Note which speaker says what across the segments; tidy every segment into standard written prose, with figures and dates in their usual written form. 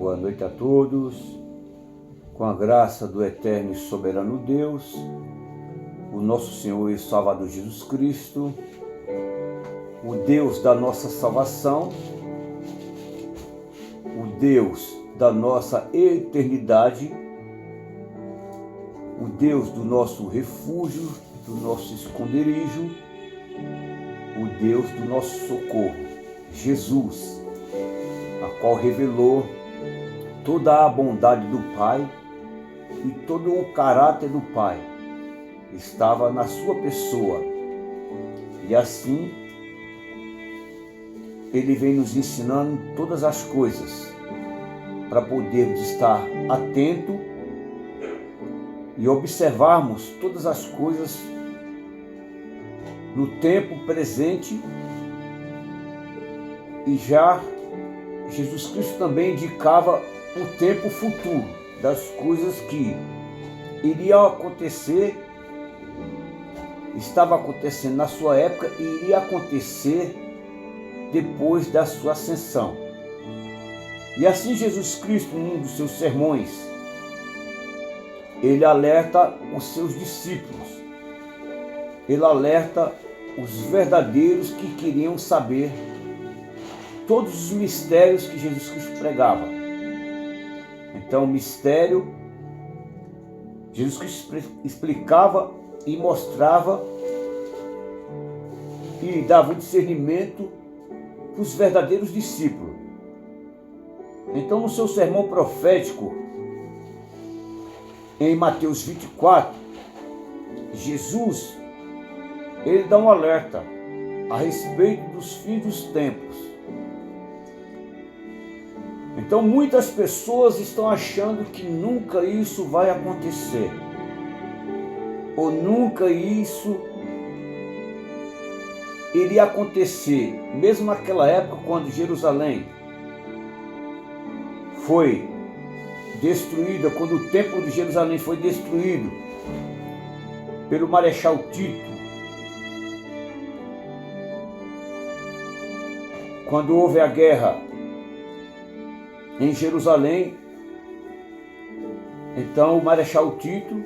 Speaker 1: Boa noite a todos, com a graça do eterno e soberano Deus, o nosso Senhor e Salvador Jesus Cristo, o Deus da nossa salvação, o Deus da nossa eternidade, o Deus do nosso refúgio, do nosso esconderijo, o Deus do nosso socorro, Jesus, a qual revelou toda a bondade do Pai e todo o caráter do Pai estava na sua pessoa. E assim, Ele vem nos ensinando todas as coisas para podermos estar atento e observarmos todas as coisas no tempo presente. E já Jesus Cristo também indicava o tempo futuro das coisas que iriam acontecer, estava acontecendo na sua época e iria acontecer depois da sua ascensão. E assim Jesus Cristo, em um dos seus sermões, ele alerta os seus discípulos, ele alerta os verdadeiros que queriam saber todos os mistérios que Jesus Cristo pregava. Então, o mistério, Jesus Cristo explicava e mostrava e dava o discernimento para os verdadeiros discípulos. Então, no seu sermão profético, em Mateus 24, Jesus, ele dá um alerta a respeito dos fins dos tempos. Então muitas pessoas estão achando que nunca isso vai acontecer, ou nunca isso iria acontecer, mesmo naquela época quando Jerusalém foi destruída, quando o templo de Jerusalém foi destruído pelo Marechal Tito, quando houve a guerra em Jerusalém, então o Marechal Tito,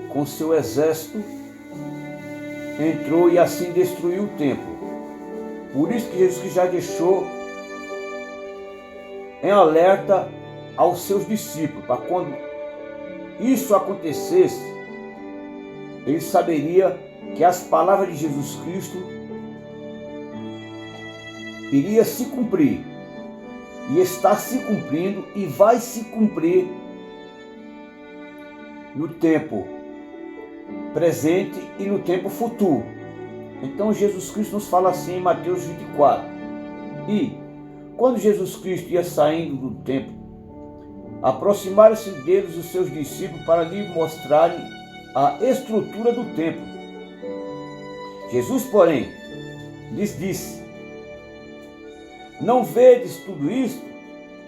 Speaker 1: com seu exército, entrou e assim destruiu o templo. Por isso que Jesus já deixou em alerta aos seus discípulos, para quando isso acontecesse, ele saberia que as palavras de Jesus Cristo iria se cumprir. E está se cumprindo e vai se cumprir no tempo presente e no tempo futuro. Então Jesus Cristo nos fala assim em Mateus 24. E quando Jesus Cristo ia saindo do templo, aproximaram-se deles os seus discípulos para lhe mostrarem a estrutura do templo. Jesus, porém, lhes disse: não vedes tudo isto?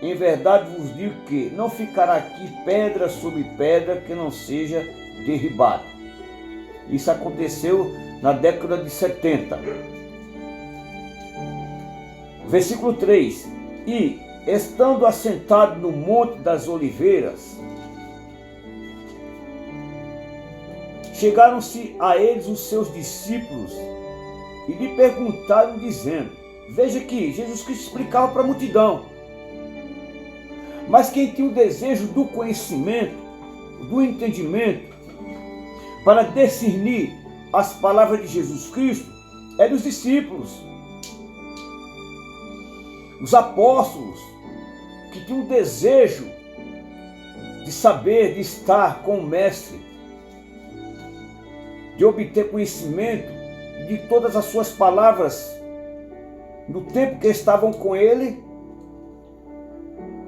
Speaker 1: Em verdade vos digo que não ficará aqui pedra sobre pedra que não seja derribada. Isso aconteceu na década de 70. Versículo 3. E, estando assentado no Monte das Oliveiras, chegaram-se a eles os seus discípulos e lhe perguntaram, dizendo: veja que Jesus Cristo explicava para a multidão, mas quem tinha o desejo do conhecimento, do entendimento, para discernir as palavras de Jesus Cristo, eram os discípulos, os apóstolos, que tinham o desejo de saber, de estar com o Mestre, de obter conhecimento de todas as suas palavras, no tempo que estavam com ele,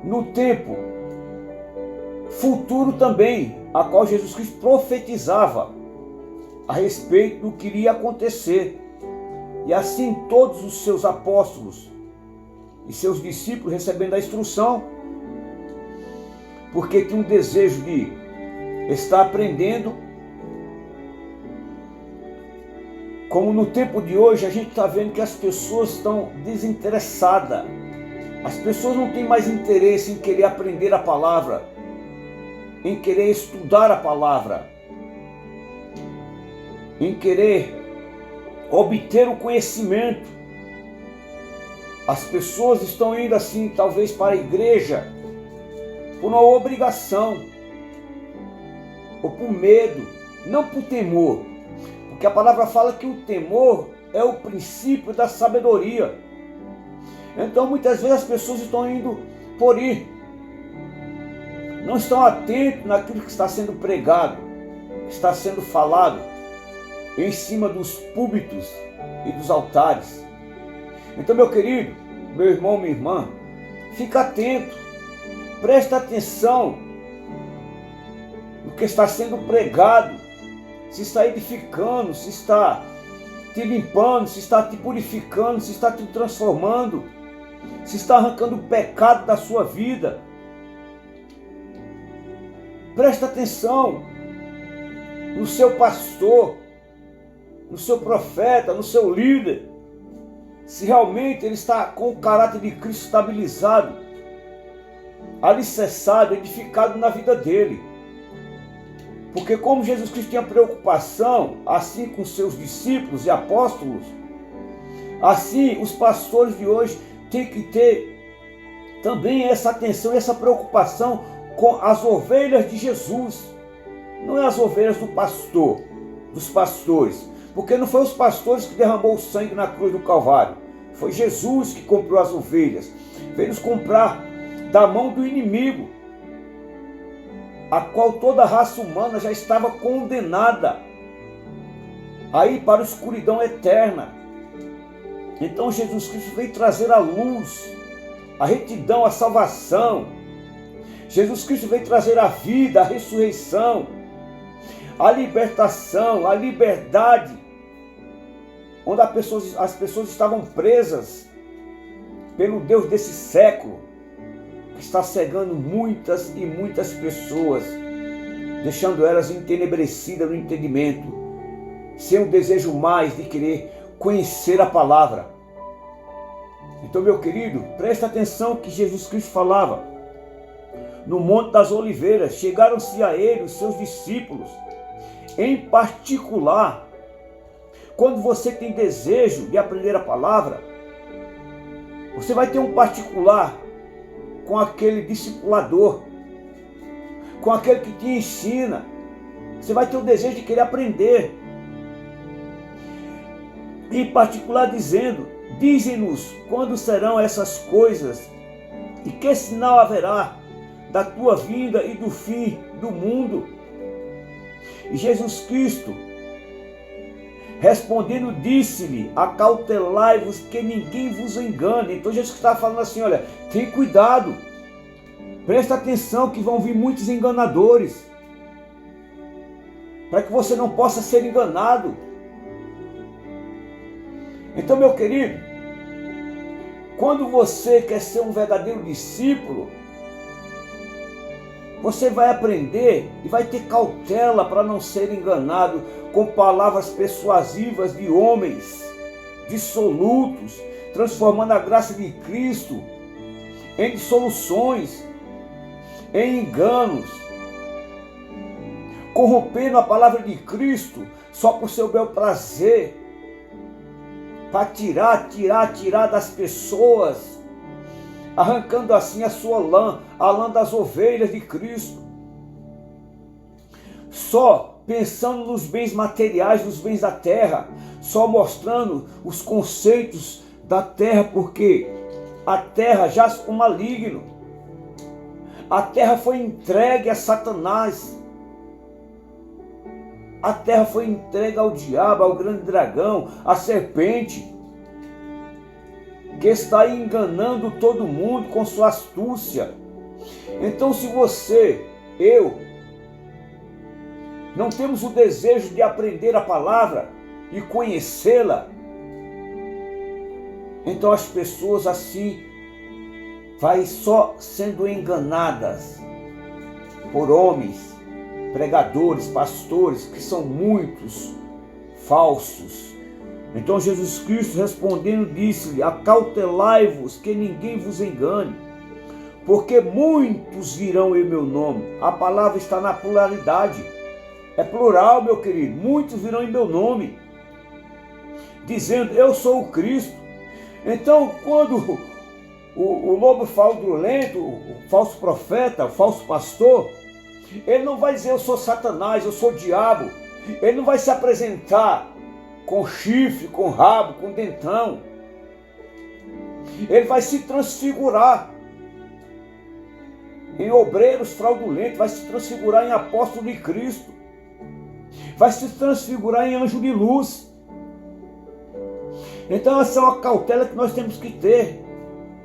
Speaker 1: no tempo futuro também, a qual Jesus Cristo profetizava a respeito do que iria acontecer. E assim todos os seus apóstolos e seus discípulos recebendo a instrução, porque tinham um desejo de estar aprendendo. Como no tempo de hoje a gente está vendo que as pessoas estão desinteressadas As pessoas não têm mais interesse em querer aprender a palavra, em querer estudar a palavra, em querer obter o conhecimento. As pessoas estão indo assim, talvez para a igreja, por uma obrigação, ou por medo, não por temor, porque a palavra fala que o temor é o princípio da sabedoria. Então muitas vezes as pessoas estão indo por ir, não estão atentos naquilo que está sendo pregado, que está sendo falado em cima dos púlpitos e dos altares. Então, meu querido, meu irmão, minha irmã, fica atento, presta atenção no que está sendo pregado, se está edificando, se está te limpando, se está te purificando, se está te transformando, se está arrancando o pecado da sua vida. Presta atenção no seu pastor, no seu profeta, no seu líder, se realmente ele está com o caráter de Cristo estabilizado, alicerçado, edificado na vida dele. Porque como Jesus Cristo tinha preocupação, assim com seus discípulos e apóstolos, assim os pastores de hoje têm que ter também essa atenção, essa preocupação com as ovelhas de Jesus. Não é as ovelhas do pastor, dos pastores, porque não foi os pastores que derramou o sangue na cruz do Calvário. Foi Jesus que comprou as ovelhas. Veio nos comprar da mão do inimigo, a qual toda a raça humana já estava condenada aí para a escuridão eterna. Então Jesus Cristo veio trazer a luz, a retidão, a salvação. Jesus Cristo veio trazer a vida, a ressurreição, a libertação, a liberdade, onde as pessoas estavam presas pelo Deus desse século, que está cegando muitas e muitas pessoas, deixando elas entenebrecidas no entendimento, sem o desejo mais de querer conhecer a palavra. Então, meu querido, presta atenção que Jesus Cristo falava. No Monte das Oliveiras, chegaram-se a ele os seus discípulos. Em particular, quando você tem desejo de aprender a palavra, você vai ter um particular com aquele discipulador, com aquele que te ensina. Você vai ter o desejo de querer aprender. Em particular dizendo: dize-nos quando serão essas coisas e que sinal haverá da tua vinda e do fim do mundo. E Jesus Cristo, respondendo, disse-lhe: acautelai-vos que ninguém vos engane. Então Jesus está falando assim: olha, tem cuidado, presta atenção que vão vir muitos enganadores, para que você não possa ser enganado. Então, meu querido, quando você quer ser um verdadeiro discípulo, você vai aprender e vai ter cautela para não ser enganado com palavras persuasivas de homens dissolutos, transformando a graça de Cristo em dissoluções, em enganos, corrompendo a palavra de Cristo só por seu bel prazer, para tirar das pessoas, arrancando assim a sua lã, a lã das ovelhas de Cristo, só pensando nos bens materiais, nos bens da terra, só mostrando os conceitos da terra, porque a terra jaz o maligno, a terra foi entregue a Satanás, a terra foi entregue ao diabo, ao grande dragão, à serpente, que está enganando todo mundo com sua astúcia. Então, se você, eu, não temos o desejo de aprender a palavra e conhecê-la, então as pessoas assim vai só sendo enganadas por homens, pregadores, pastores, que são muitos falsos, Então Jesus Cristo respondendo disse-lhe: acautelai-vos que ninguém vos engane, porque muitos virão em meu nome. A palavra está na pluralidade, é plural, meu querido. Muitos virão em meu nome, dizendo: eu sou o Cristo. Então, quando o lobo fraudulento, o falso profeta, o falso pastor, ele não vai dizer: eu sou Satanás, eu sou o diabo. Ele não vai se apresentar com chifre, com rabo, com dentão. Ele vai se transfigurar em obreiros fraudulentos, vai se transfigurar em apóstolo de Cristo, vai se transfigurar em anjo de luz. Então essa é uma cautela que nós temos que ter.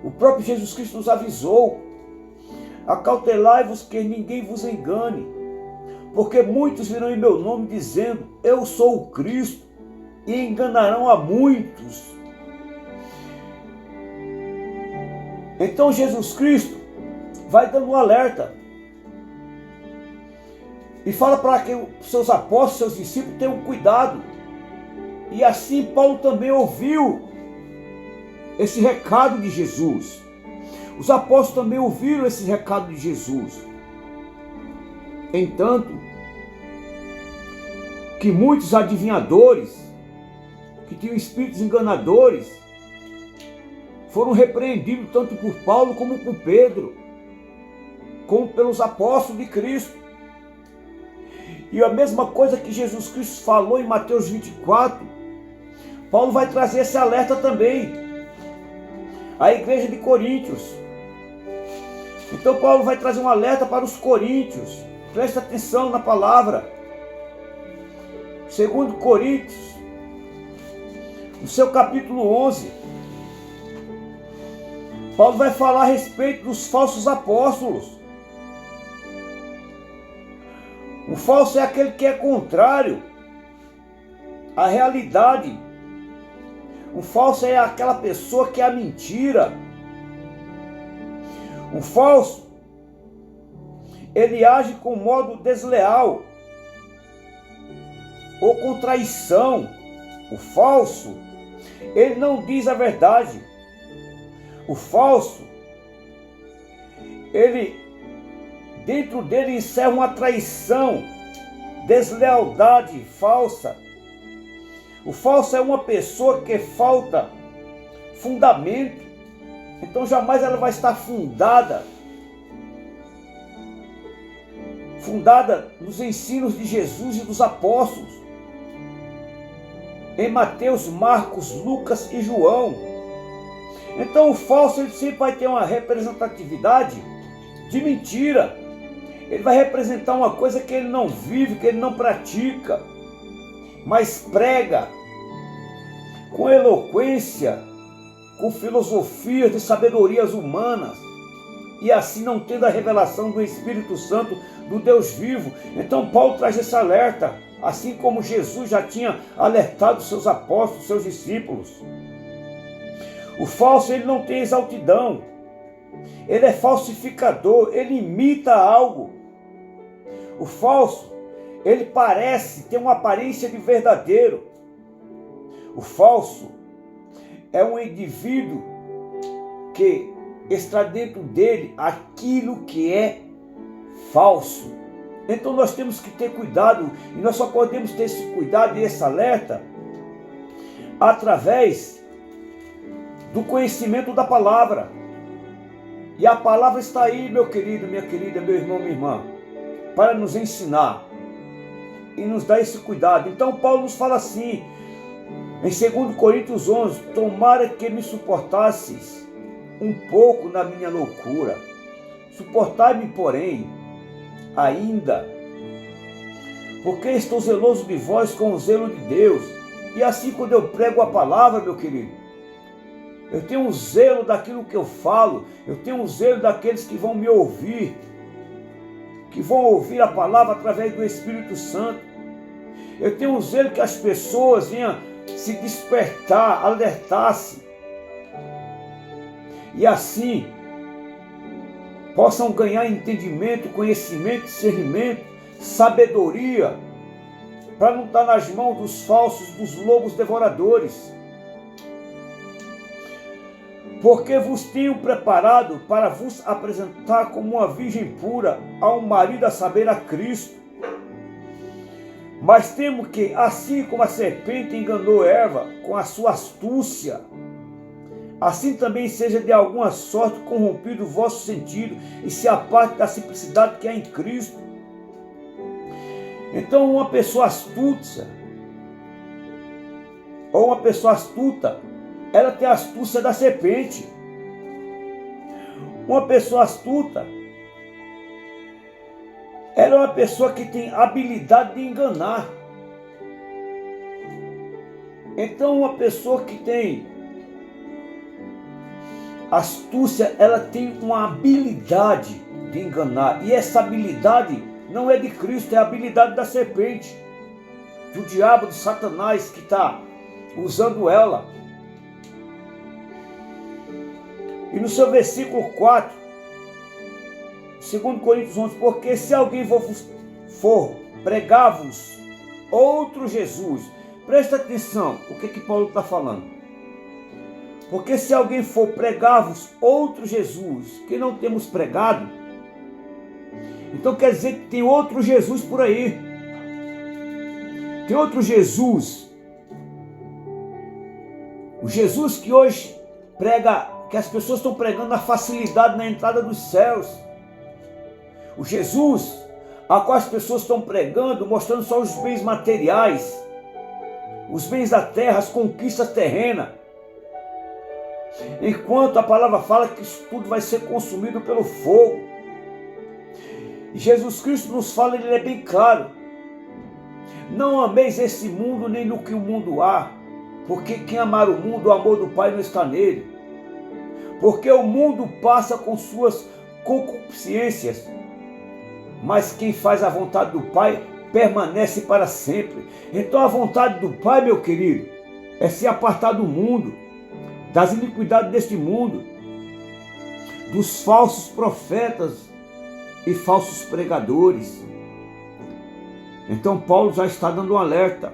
Speaker 1: O próprio Jesus Cristo nos avisou: acautelai-vos que ninguém vos engane, porque muitos virão em meu nome dizendo: eu sou o Cristo, e enganarão a muitos. Então Jesus Cristo vai dando um alerta e fala para que os seus apóstolos, seus discípulos tenham cuidado. E assim Paulo também ouviu esse recado de Jesus. Os apóstolos também ouviram esse recado de Jesus. Entanto, que muitos adivinhadores, que tinham espíritos enganadores, foram repreendidos tanto por Paulo como por Pedro, como pelos apóstolos de Cristo. E a mesma coisa que Jesus Cristo falou em Mateus 24, Paulo vai trazer esse alerta também à igreja de Coríntios. Então Paulo vai trazer um alerta para os coríntios. Presta atenção na palavra. 2 Coríntios, no seu capítulo 11, Paulo vai falar a respeito dos falsos apóstolos. O falso é aquele que é contrário à realidade. O falso é aquela pessoa que é a mentira. O falso, ele age com modo desleal ou com traição. O falso, ele não diz a verdade. O falso, ele, dentro dele encerra uma traição, deslealdade falsa. O falso é uma pessoa que falta fundamento. Então jamais ela vai estar fundada nos ensinos de Jesus e dos apóstolos. Em Mateus, Marcos, Lucas e João. Então o falso, ele sempre vai ter uma representatividade de mentira. Ele vai representar uma coisa que ele não vive, que ele não pratica, mas prega com eloquência, com filosofias de sabedorias humanas, e assim não tendo a revelação do Espírito Santo, do Deus vivo. Então Paulo traz esse alerta, assim como Jesus já tinha alertado seus apóstolos, seus discípulos. O falso, ele não tem exaltidão, ele é falsificador, ele imita algo. O falso, ele parece ter uma aparência de verdadeiro. O falso é um indivíduo que está dentro dele aquilo que é falso. Então nós temos que ter cuidado, e nós só podemos ter esse cuidado e esse alerta através do conhecimento da palavra. E a palavra está aí, meu querido, minha querida, meu irmão, minha irmã, para nos ensinar e nos dar esse cuidado. Então Paulo nos fala assim, em 2 Coríntios 11, tomara que me suportasseis um pouco na minha loucura, suportai-me, porém, ainda, porque estou zeloso de vós com o zelo de Deus. E assim, quando eu prego a palavra, meu querido, eu tenho um zelo daquilo que eu falo, eu tenho um zelo daqueles que vão me ouvir, que vão ouvir a palavra através do Espírito Santo. Eu tenho um zelo que as pessoas venham se despertar, alertar-se, e assim possam ganhar entendimento, conhecimento, discernimento, sabedoria, para não estar nas mãos dos falsos, dos lobos devoradores. Porque vos tenho preparado para vos apresentar como uma virgem pura a um marido, a saber, a Cristo. Mas temo que, assim como a serpente enganou Eva com a sua astúcia, assim também seja de alguma sorte corrompido o vosso sentido e se aparte da simplicidade que há em Cristo. Então, uma pessoa astuta, ela tem a astúcia da serpente. Uma pessoa astuta, ela é uma pessoa que tem habilidade de enganar. Então, uma pessoa que tem astúcia, ela tem uma habilidade de enganar. E essa habilidade não é de Cristo, é a habilidade da serpente, do diabo, de Satanás, que está usando ela. E no seu versículo 4, 2 Coríntios 11, porque se alguém for pregar-vos outro Jesus, presta atenção, o que Paulo está falando? Porque se alguém for pregar-vos outro Jesus, que não temos pregado, então quer dizer que tem outro Jesus por aí. Tem outro Jesus. O Jesus que hoje prega, que as pessoas estão pregando na facilidade na entrada dos céus. O Jesus a qual as pessoas estão pregando, mostrando só os bens materiais, os bens da terra, as conquistas terrenas. Enquanto a palavra fala que isso tudo vai ser consumido pelo fogo. E Jesus Cristo nos fala, ele é bem claro: não ameis esse mundo nem no que o mundo há, porque quem amar o mundo, o amor do Pai não está nele. Porque o mundo passa com suas concupiscências, mas quem faz a vontade do Pai permanece para sempre. Então a vontade do Pai, meu querido, é se apartar do mundo, das iniquidades deste mundo, dos falsos profetas e falsos pregadores. Então Paulo já está dando um alerta.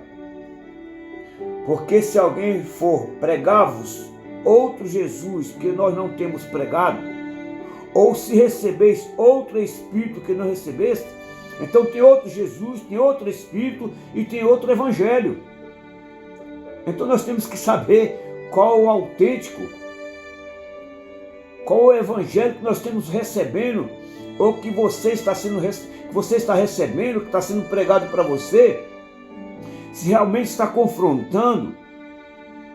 Speaker 1: Porque se alguém for pregar-vos outro Jesus que nós não temos pregado, ou se recebeis outro Espírito que não recebeste, então tem outro Jesus, tem outro Espírito e tem outro Evangelho. Então nós temos que saber qual o autêntico, qual o Evangelho que nós estamos recebendo, ou que você está recebendo, que está sendo pregado para você, se realmente está confrontando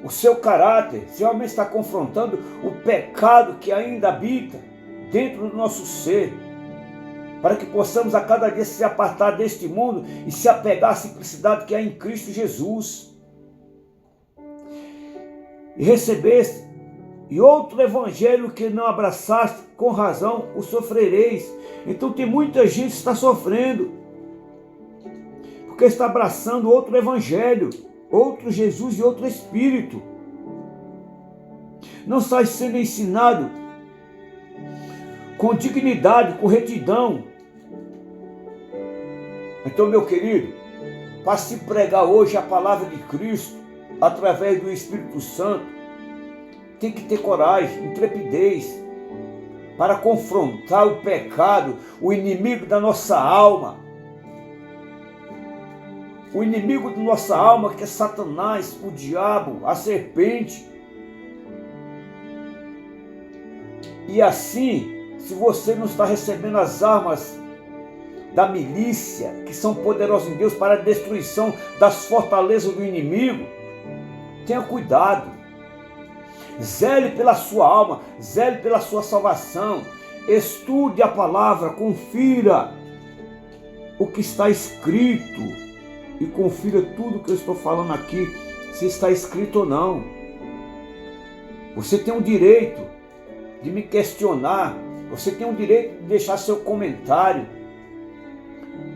Speaker 1: o seu caráter, se realmente está confrontando o pecado que ainda habita dentro do nosso ser, para que possamos a cada dia se apartar deste mundo e se apegar à simplicidade que há em Cristo Jesus. E recebeste e outro evangelho que não abraçaste, com razão o sofrereis. Então tem muita gente que está sofrendo, porque está abraçando outro evangelho, outro Jesus e outro Espírito. Não está sendo ensinado com dignidade, com retidão. Então, meu querido, para se pregar hoje a palavra de Cristo, através do Espírito Santo, tem que ter coragem, intrepidez, para confrontar o pecado, o inimigo da nossa alma. O inimigo da nossa alma, que é Satanás, o diabo, a serpente. E assim, se você não está recebendo as armas da milícia, que são poderosas em Deus para a destruição das fortalezas do inimigo, tenha cuidado. Zele pela sua alma, zele pela sua salvação. Estude a palavra, confira o que está escrito e confira tudo que eu estou falando aqui, se está escrito ou não. Você tem o direito de me questionar, você tem o direito de deixar seu comentário,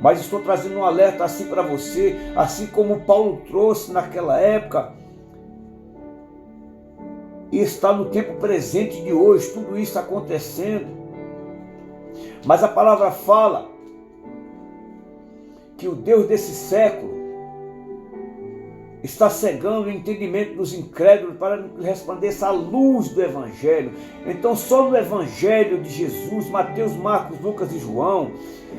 Speaker 1: mas estou trazendo um alerta assim para você, assim como Paulo trouxe naquela época, e está no tempo presente de hoje, tudo isso acontecendo. Mas a palavra fala que o Deus desse século está cegando o entendimento dos incrédulos para que resplandeça a luz do Evangelho. Então só no Evangelho de Jesus, Mateus, Marcos, Lucas e João,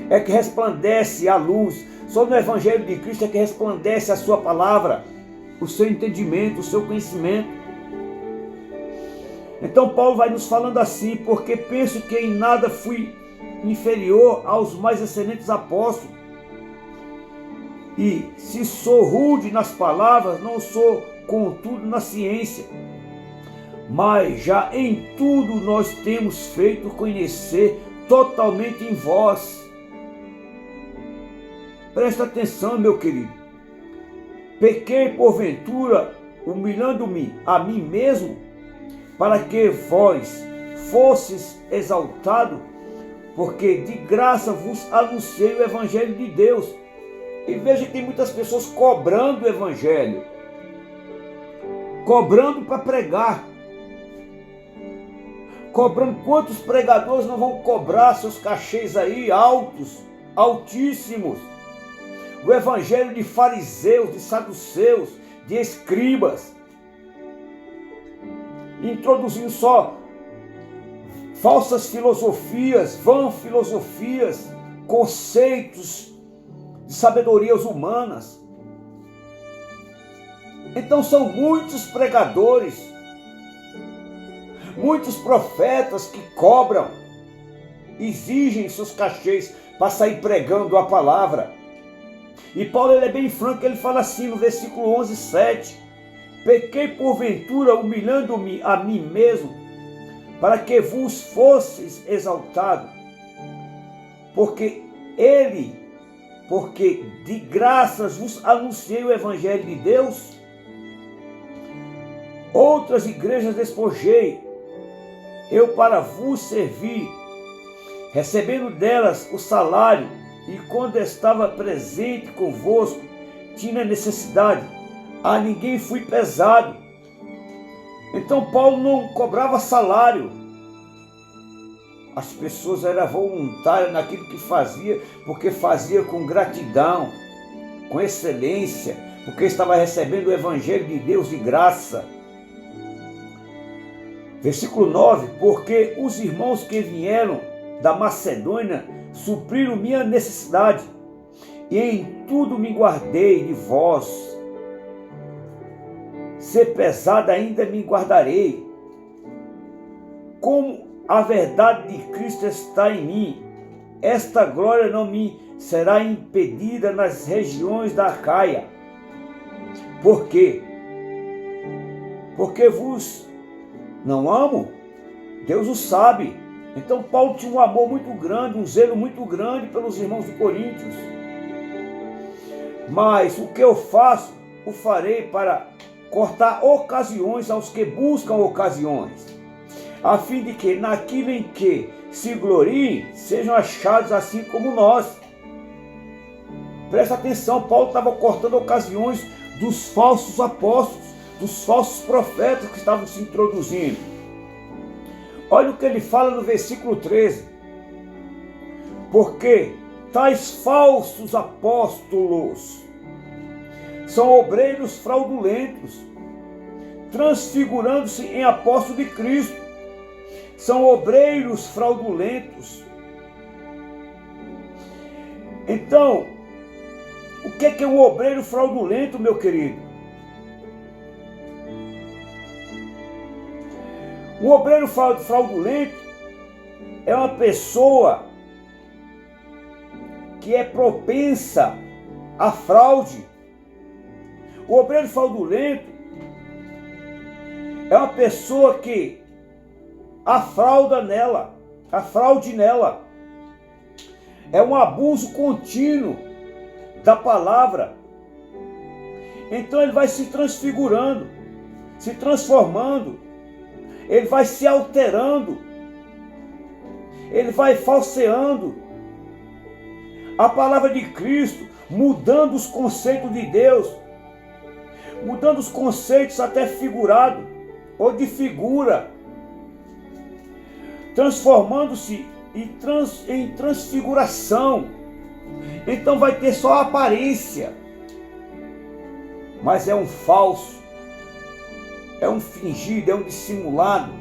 Speaker 1: é que resplandece a luz. Só no Evangelho de Cristo é que resplandece a sua palavra, o seu entendimento, o seu conhecimento. Então Paulo vai nos falando assim: porque penso que em nada fui inferior aos mais excelentes apóstolos, e se sou rude nas palavras, não sou contudo na ciência. Mas já em tudo nós temos feito conhecer totalmente em vós. Presta atenção, meu querido. Pequei porventura, humilhando-me a mim mesmo, para que vós fosses exaltado, porque de graça vos anunciei o Evangelho de Deus. E veja que tem muitas pessoas cobrando o Evangelho, cobrando para pregar, cobrando. Quantos pregadores não vão cobrar seus cachês aí altos, altíssimos? O Evangelho de fariseus, de saduceus, de escribas, introduzindo só falsas filosofias, vãs filosofias, conceitos de sabedorias humanas. Então são muitos pregadores, muitos profetas que cobram, exigem seus cachês para sair pregando a palavra. E Paulo, ele é bem franco, ele fala assim no versículo 11, 7: pequei porventura, humilhando-me a mim mesmo, para que vos fosseis exaltado, porque de graças vos anunciei o Evangelho de Deus. Outras igrejas despojei, eu para vos servir, recebendo delas o salário, e quando estava presente convosco, tinha necessidade, a ninguém fui pesado. Então Paulo não cobrava salário. As pessoas eram voluntárias naquilo que fazia, porque fazia com gratidão, com excelência, porque estava recebendo o Evangelho de Deus de graça. Versículo 9: porque os irmãos que vieram da Macedônia supriram minha necessidade, e em tudo me guardei de vós. Ser pesado ainda me guardarei. Como a verdade de Cristo está em mim, esta glória não me será impedida nas regiões da Acaia. Por quê? Porque vos não amo? Deus o sabe. Então Paulo tinha um amor muito grande, um zelo muito grande pelos irmãos de Coríntios. Mas o que eu faço, o farei para cortar ocasiões aos que buscam ocasiões, a fim de que naquilo em que se gloriem, sejam achados assim como nós. Presta atenção, Paulo estava cortando ocasiões dos falsos apóstolos, dos falsos profetas que estavam se introduzindo. Olha o que ele fala no versículo 13: porque tais falsos apóstolos são obreiros fraudulentos, transfigurando-se em apóstolos de Cristo. São obreiros fraudulentos. Então, o que é um obreiro fraudulento, meu querido? Um obreiro fraudulento é uma pessoa que é propensa à fraude. O obreiro fraudulento é uma pessoa que há fraude nela. É um abuso contínuo da palavra. Então ele vai se transfigurando, se transformando, ele vai se alterando, ele vai falseando a palavra de Cristo, mudando os conceitos de Deus, mudando os conceitos até figurado ou de figura, transformando-se em transfiguração. Então vai ter só a aparência, mas é um falso, é um fingido, é um dissimulado,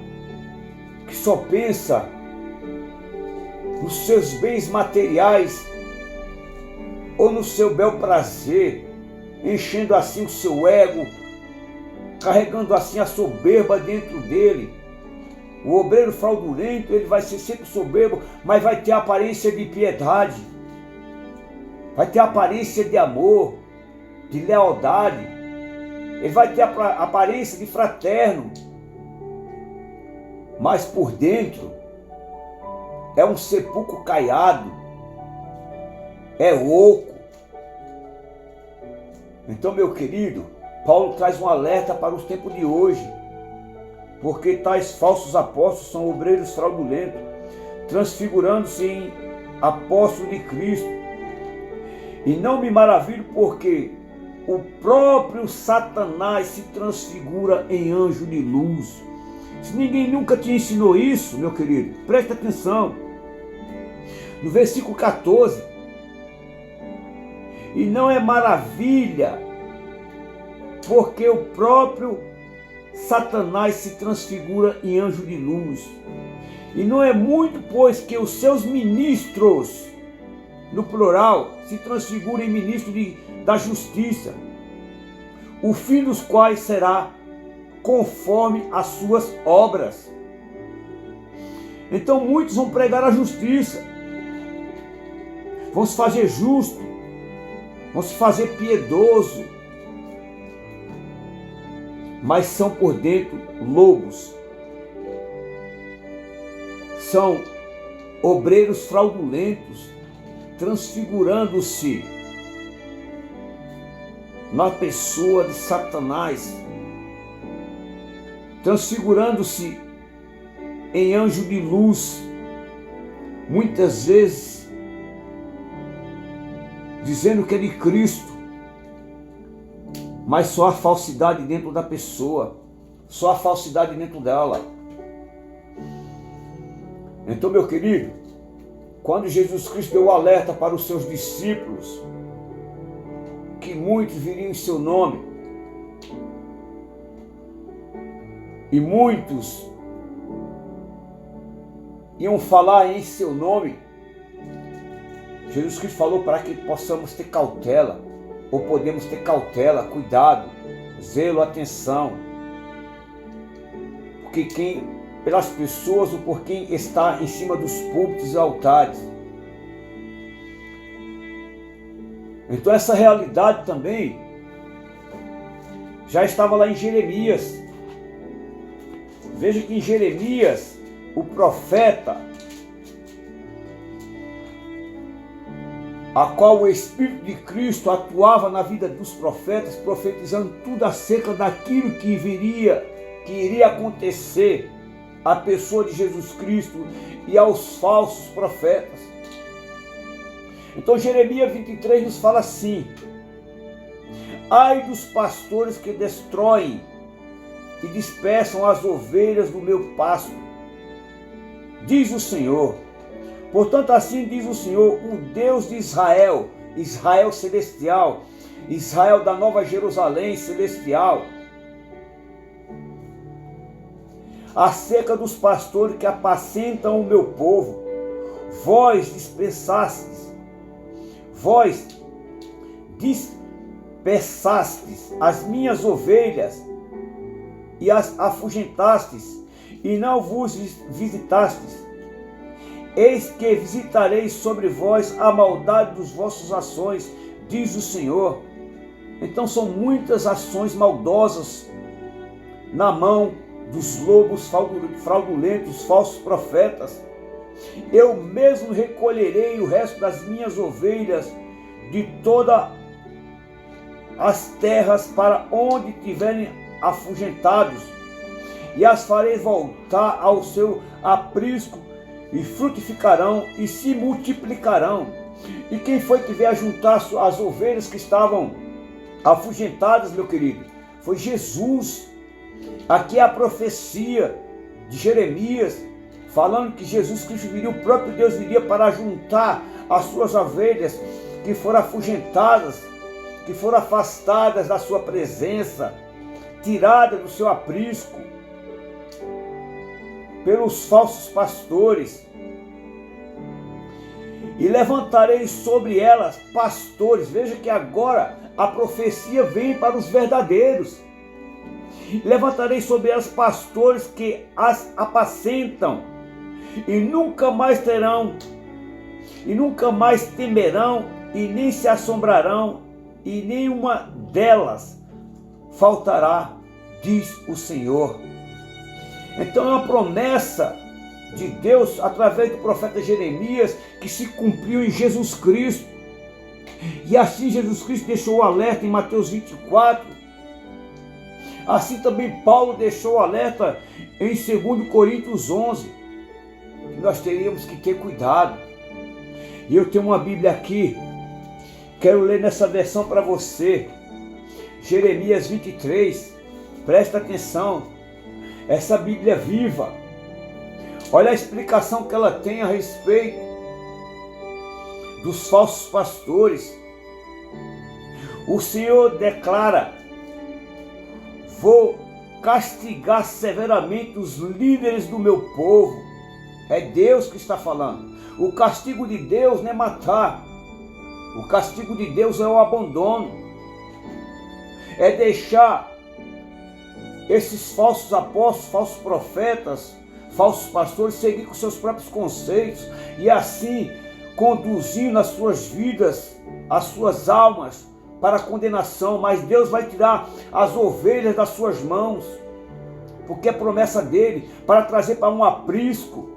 Speaker 1: que só pensa nos seus bens materiais ou no seu bel prazer, enchendo assim o seu ego, carregando assim a soberba dentro dele. O obreiro fraudulento, ele vai ser sempre soberbo, mas vai ter aparência de piedade, vai ter aparência de amor, de lealdade, ele vai ter a aparência de fraterno, mas por dentro é um sepulcro caiado, é oco. Então, meu querido, Paulo traz um alerta para os tempos de hoje, porque tais falsos apóstolos são obreiros fraudulentos, transfigurando-se em apóstolos de Cristo. E não me maravilho, porque o próprio Satanás se transfigura em anjo de luz. Se ninguém nunca te ensinou isso, meu querido, presta atenção. No versículo 14, e não é maravilha, porque o próprio Satanás se transfigura em anjo de luz. E não é muito, pois, que os seus ministros, no plural, se transfiguram em ministros da justiça, o fim dos quais será conforme as suas obras. Então muitos vão pregar a justiça, vão se fazer justo, vão se fazer piedoso, mas são por dentro lobos, são obreiros fraudulentos, transfigurando-se na pessoa de Satanás, transfigurando-se em anjo de luz, muitas vezes dizendo que é de Cristo, mas só há falsidade dentro da pessoa, só há falsidade dentro dela. Então, meu querido, quando Jesus Cristo deu o alerta para os seus discípulos, que muitos viriam em seu nome, e muitos iam falar em seu nome, Jesus Cristo falou para que possamos ter cautela, ou podemos ter cautela, cuidado, zelo, atenção, porque pelas pessoas ou por quem está em cima dos púlpitos e altares. Então essa realidade também já estava lá em Jeremias. Veja que em Jeremias, o profeta, a qual o Espírito de Cristo atuava na vida dos profetas, profetizando tudo acerca daquilo que iria acontecer à pessoa de Jesus Cristo e aos falsos profetas. Então Jeremias 23 nos fala assim: ai dos pastores que destroem e dispersam as ovelhas do meu pasto, diz o Senhor. Portanto, assim diz o Senhor, o Deus de Israel, Israel celestial, Israel da Nova Jerusalém celestial, acerca dos pastores que apacentam o meu povo, vós dispersastes as minhas ovelhas e as afugentastes, e não vos visitastes. Eis que visitarei sobre vós a maldade dos vossos ações, diz o Senhor. Então são muitas ações maldosas na mão dos lobos fraudulentos, falsos profetas. Eu mesmo recolherei o resto das minhas ovelhas de todas as terras para onde tiverem afugentados, e as farei voltar ao seu aprisco, e frutificarão e se multiplicarão. E quem foi que veio ajuntar as ovelhas que estavam afugentadas, meu querido? Foi Jesus. Aqui é a profecia de Jeremias, falando que Jesus Cristo viria, o próprio Deus viria para juntar as suas ovelhas que foram afugentadas, que foram afastadas da sua presença, tiradas do seu aprisco pelos falsos pastores. E levantarei sobre elas pastores. Veja que agora a profecia vem para os verdadeiros. Levantarei sobre elas pastores que as apacentam, e nunca mais temerão, e nem se assombrarão, e nenhuma delas faltará, diz o Senhor. Então é uma promessa de Deus através do profeta Jeremias que se cumpriu em Jesus Cristo. E assim Jesus Cristo deixou o alerta em Mateus 24. Assim também Paulo deixou o alerta em 2 Coríntios 11. Que nós teríamos que ter cuidado. E eu tenho uma Bíblia aqui. Quero ler nessa versão para você. Jeremias 23. Presta atenção. Essa Bíblia viva. Olha a explicação que ela tem a respeito dos falsos pastores. O Senhor declara: vou castigar severamente os líderes do meu povo. É Deus que está falando. O castigo de Deus não é matar. O castigo de Deus é o abandono. É deixar esses falsos apóstolos, falsos profetas, falsos pastores seguir com seus próprios conceitos e assim conduzindo as suas vidas, as suas almas para a condenação. Mas Deus vai tirar as ovelhas das suas mãos, porque é promessa dele para trazer para um aprisco.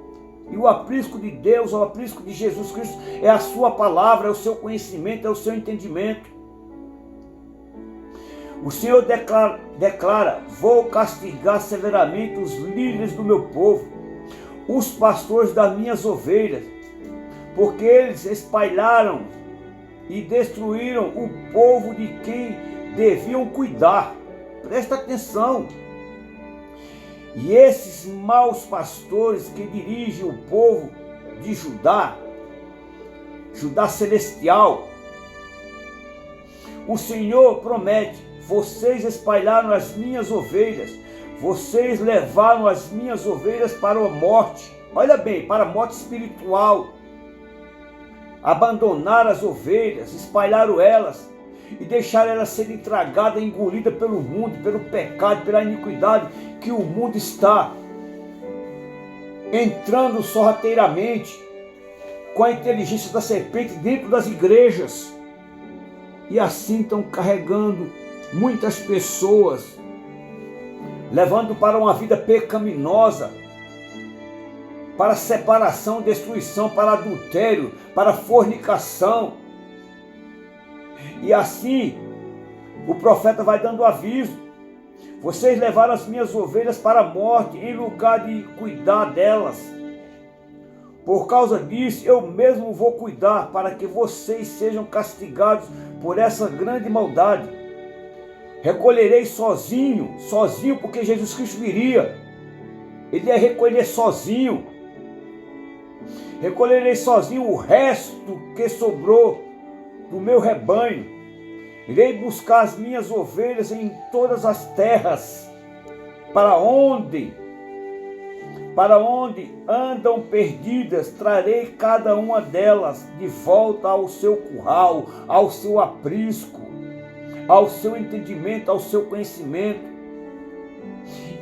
Speaker 1: E o aprisco de Deus, o aprisco de Jesus Cristo é a sua palavra, é o seu conhecimento, é o seu entendimento. O Senhor declara: vou castigar severamente os líderes do meu povo, os pastores das minhas ovelhas, porque eles espalharam e destruíram o povo de quem deviam cuidar. Presta atenção. E esses maus pastores que dirigem o povo de Judá, Judá celestial, o Senhor promete: vocês espalharam as minhas ovelhas, vocês levaram as minhas ovelhas para a morte. Olha bem, para a morte espiritual. Abandonaram as ovelhas, espalharam elas e deixaram elas serem tragadas, engolidas pelo mundo, pelo pecado, pela iniquidade que o mundo está entrando sorrateiramente com a inteligência da serpente dentro das igrejas. E assim estão carregando muitas pessoas, levando para uma vida pecaminosa, para separação, destruição, para adultério, para fornicação. E assim o profeta vai dando aviso: vocês levaram as minhas ovelhas para a morte em lugar de cuidar delas. Por causa disso, eu mesmo vou cuidar para que vocês sejam castigados por essa grande maldade. Recolherei sozinho, porque Jesus Cristo viria. Ele ia recolher sozinho. Recolherei sozinho o resto que sobrou do meu rebanho. Irei buscar as minhas ovelhas em todas as terras, para onde andam perdidas. Trarei cada uma delas de volta ao seu curral, ao seu aprisco, ao seu entendimento, ao seu conhecimento.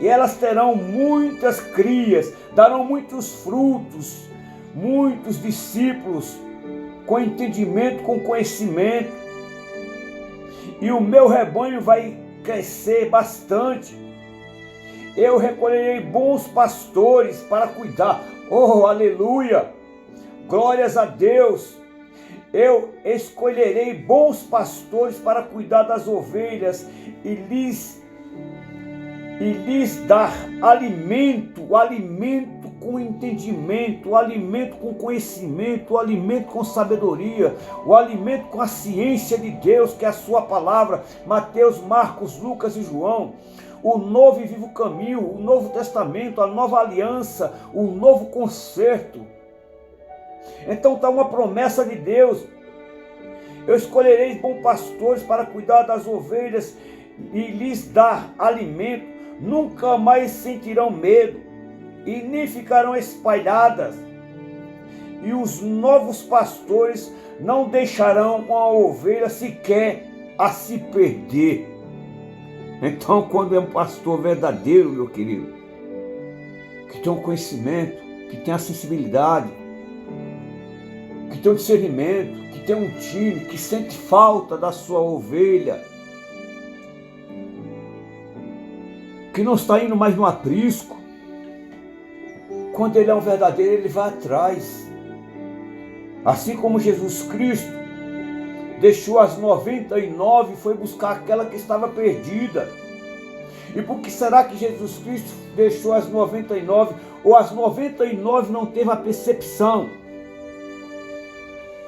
Speaker 1: E elas terão muitas crias, darão muitos frutos, muitos discípulos, com entendimento, com conhecimento. E o meu rebanho vai crescer bastante. Eu recolherei bons pastores para cuidar. Oh, aleluia! Glórias a Deus! Eu escolherei bons pastores para cuidar das ovelhas e lhes dar alimento com entendimento, o alimento com conhecimento, o alimento com sabedoria, o alimento com a ciência de Deus, que é a sua palavra. Mateus, Marcos, Lucas e João. O novo e vivo caminho, o novo testamento, a nova aliança, o novo concerto. Então está uma promessa de Deus. Eu escolherei bons pastores para cuidar das ovelhas e lhes dar alimento. Nunca mais sentirão medo e nem ficarão espalhadas. E os novos pastores não deixarão uma ovelha sequer a se perder. Então, quando é um pastor verdadeiro, meu querido, que tem um conhecimento, que tem a sensibilidade, que tem um discernimento, que tem um time, que sente falta da sua ovelha, que não está indo mais no aprisco, quando ele é um verdadeiro, ele vai atrás. Assim como Jesus Cristo deixou as 99 e foi buscar aquela que estava perdida. E por que será que Jesus Cristo deixou as 99, ou as 99 não teve a percepção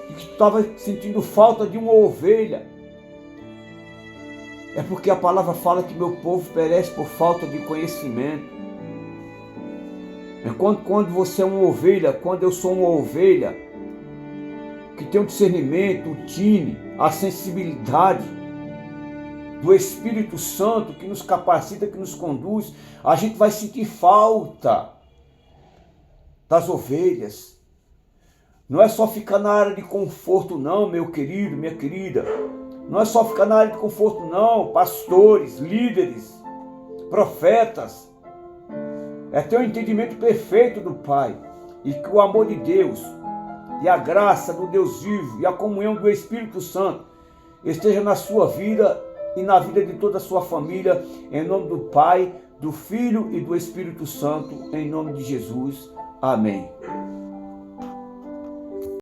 Speaker 1: de que estava sentindo falta de uma ovelha? É porque a palavra fala que meu povo perece por falta de conhecimento. É quando você é uma ovelha, quando eu sou uma ovelha, que tem o discernimento, o tine, a sensibilidade do Espírito Santo que nos capacita, que nos conduz, a gente vai sentir falta das ovelhas. Não é só ficar na área de conforto não, meu querido, minha querida. Não é só ficar na área de conforto não, pastores, líderes, profetas. É ter um entendimento perfeito do Pai e que o amor de Deus e a graça do Deus vivo e a comunhão do Espírito Santo esteja na sua vida e na vida de toda a sua família, em nome do Pai, do Filho e do Espírito Santo, em nome de Jesus. Amém.